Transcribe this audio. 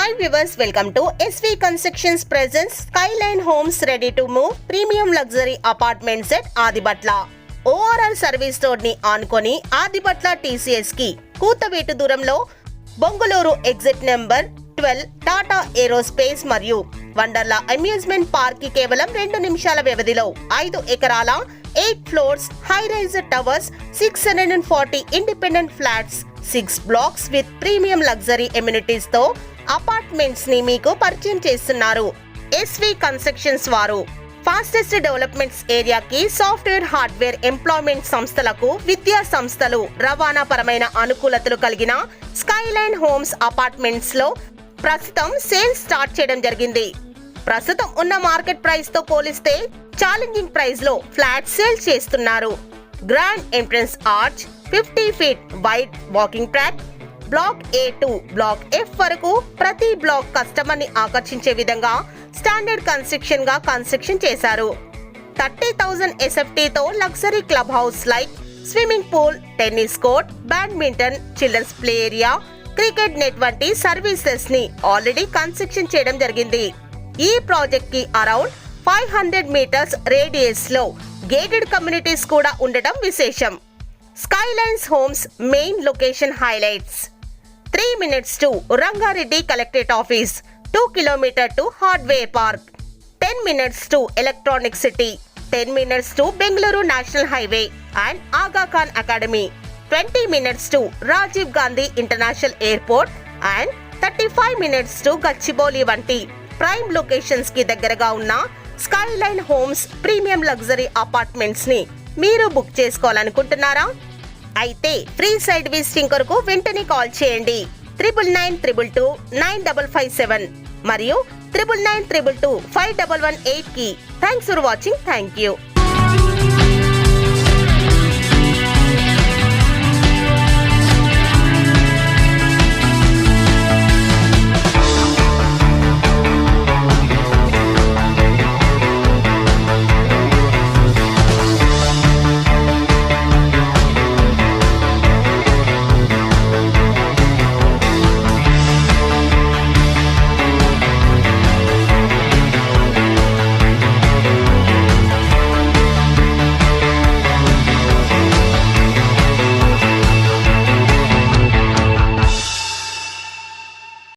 Hi viewers, welcome to SV Constructions presents Skyline Homes ready to move premium luxury apartments at Adipatla. ORR service road ని ఆనుకొని Adibatla TCS కి కూతవేటు దూరంలో Bongloor exit number 12 Tata aerospace మరియు Wonderla amusement park కి కేవలం 2 నిమిషాల వ్యవధిలో 5 ఎకరాల 8 floors high rise towers 640 independent flats 6 blocks with premium luxury amenities తో అపార్ట్మెంట్స్ ని మీకు పరిచయం చేస్తున్నారు ఎస్వి కన్స్ట్రక్షన్స్ వారు. ఫాస్టెస్ట్ డెవలప్మెంట్స్ ఏరియాకి సాఫ్ట్వేర్ హార్డ్వేర్ ఎంప్లాయ్మెంట్ సంస్థలకు విద్యా సంస్థలు రవాణా పరమైన అనుకూలతలు కలిగిన స్కైలైన్ హోమ్స్ అపార్ట్మెంట్స్ లో ప్రస్తుతం సేల్స్ స్టార్ట్ చేయడం జరిగింది. ప్రస్తుతం ఉన్న మార్కెట్ ప్రైస్ తో పోలిస్తే ఛాలెంజింగ్ ప్రైస్ లో ఫ్లాట్ సేల్ చేస్తున్నారు. Grand entrance arch, 50 feet wide walking track, block A2 block F వరకు ప్రతి బ్లాక్ కస్టమర్ ని ఆకర్షించే విధంగా స్టాండర్డ్ కన్స్ట్రక్షన్ చేశారు. 30,000 SFT తో luxury club house like swimming pool, tennis court, badminton, children's play area, cricket net వంటి services ని already construction చేయడం జరిగింది. ఈ ప్రాజెక్ట్ కి అరౌండ్ 500 మీటర్స్ రేడియస్ లో గేటెడ్ కమ్యూనిటీస్ కూడా ఉండటం విశేషం. Skylines homes main location highlights: 3 minutes to Rangareddy collectorate office, 2 kilometers to hardware park, 10 minutes to electronic city, 10 minutes to Bengaluru national highway and Aga Khan academy, 20 minutes to Rajiv Gandhi international airport and 35 minutes to Gachibowli వంటి prime locations కి దగ్గరగా ఉన్న Skyline Homes premium luxury apartments ని మీరు book చేసుకోవాలనుకుంటున్నారా? అయితే free site visiting కొరకు వెంటనే call చేయండి 9992295557 మరియు 9992251118 కి. Thanks for watching. Thank you.